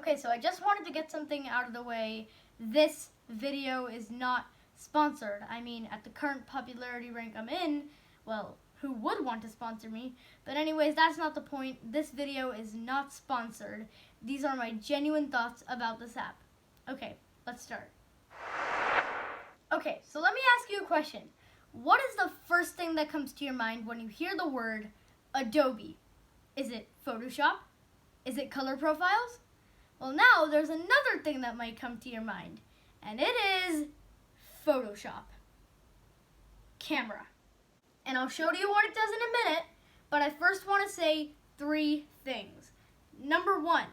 Okay, so I just wanted to get something out of the way. This video is not sponsored. I mean, at the current popularity rank I'm in, well, who would want to sponsor me? But anyways, that's not the point. This video is not sponsored. These are my genuine thoughts about this app. Okay, let's start. Okay, so let me ask you a question. What is the first thing that comes to your mind when you hear the word Adobe? Is it Photoshop? Is it color profiles? Well, now there's another thing that might come to your mind, and it is Photoshop. Camera. And I'll show you what it does in a minute, but I first want to say 3 things. Number 1,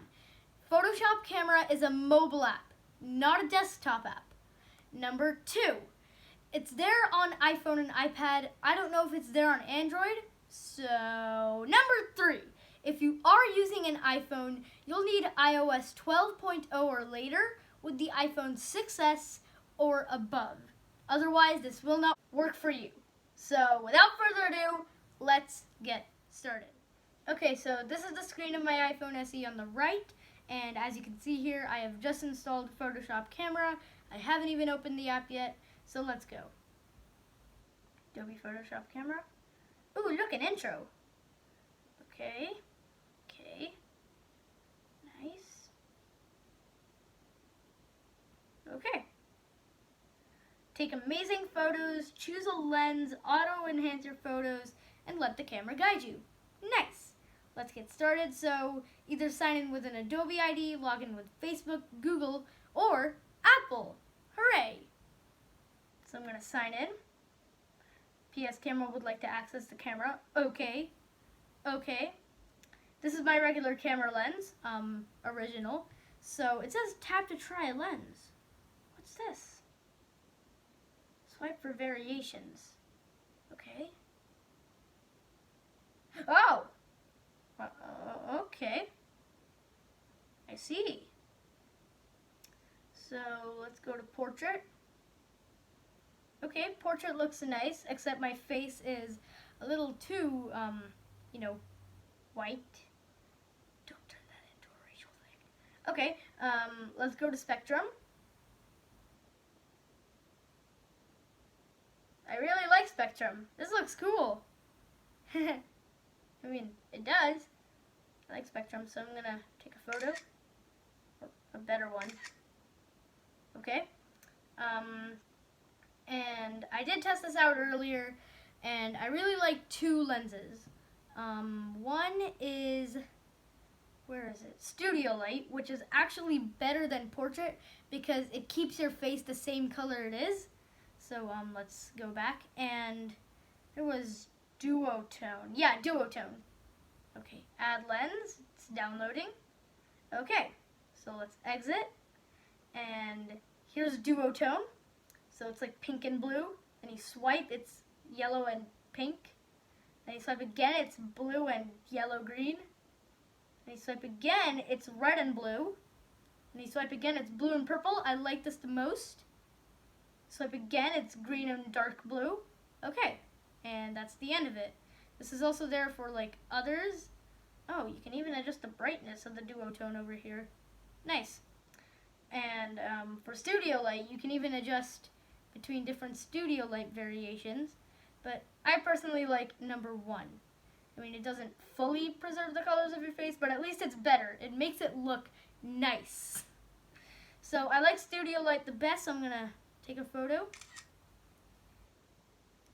Photoshop Camera is a mobile app, not a desktop app. Number 2, it's there on iPhone and iPad. I don't know if it's there on Android. So, number 3, if you are using an iPhone, you'll need iOS 12.0 or later with the iPhone 6s or above. Otherwise, this will not work for you. So, without further ado, let's get started. Okay, so this is the screen of my iPhone SE on the right, and as you can see here, I have just installed Photoshop Camera. I haven't even opened the app yet, so let's go. Adobe Photoshop Camera. Ooh, look, an intro. Okay. Nice. Okay. Take amazing photos, choose a lens, auto-enhance your photos, and let the camera guide you. Nice. Let's get started. So either sign in with an Adobe ID, log in with Facebook, Google, or Apple. Hooray! So I'm going to sign in. PS Camera would like to access the camera. Okay. This is my regular camera lens, original. So it says tap to try a lens. What's this? Swipe for variations. Okay. Oh! Okay. I see. So let's go to portrait. Okay, portrait looks nice, except my face is a little too, white. Don't turn that into a racial thing. Okay, let's go to spectrum. I really like spectrum. This looks cool. I mean, it does. I like spectrum, so I'm gonna take a photo. Or a better one. Okay. And I did test this out earlier, and I really like 2 lenses. One is, where is it? Studio Light, which is actually better than portrait because it keeps your face the same color it is. So let's go back, and there was Duotone. Yeah, Duotone. Okay, add lens. It's downloading. Okay, so let's exit, and here's Duotone. So it's like pink and blue. Then you swipe, it's yellow and pink. Then you swipe again, it's blue and yellow green. Then you swipe again, it's red and blue. Then you swipe again, it's blue and purple. I like this the most. Swipe again, it's green and dark blue. Okay, and that's the end of it. This is also there for like others. Oh, you can even adjust the brightness of the Duotone over here. Nice. And for Studio Light, you can even adjust between different Studio Light variations, but I personally like number 1. I mean, it doesn't fully preserve the colors of your face, but at least it's better. It makes it look nice. So I like Studio Light the best, so I'm gonna take a photo.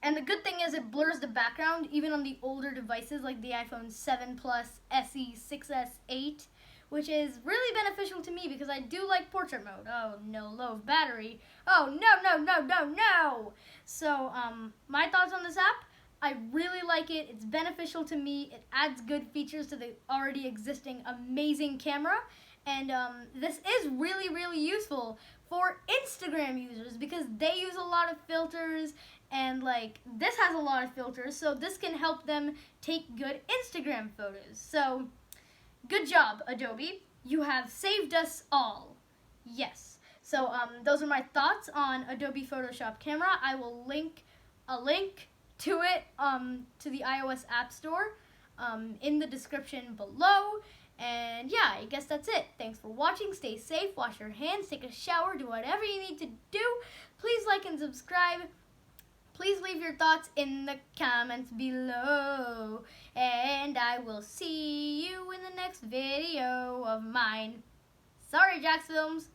And the good thing is it blurs the background, even on the older devices like the iPhone 7 Plus, SE, 6S, 8, which is really beneficial to me because I do like portrait mode. Oh, no, low battery. Oh, no. So, my thoughts on this app, I really like it. It's beneficial to me. It adds good features to the already existing amazing camera. And this is really, really useful for Instagram users because they use a lot of filters, and like this has a lot of filters, so this can help them take good Instagram photos. So, good job, Adobe. You have saved us all. Yes. So those are my thoughts on Adobe Photoshop Camera. I will link a link to it to the iOS App Store in the description below. And yeah, I guess that's it. Thanks for watching. Stay safe, wash your hands, take a shower, do whatever you need to do. Please like and subscribe. Please leave your thoughts in the comments below. And I will see you in the next video of mine. Sorry, Jax Films.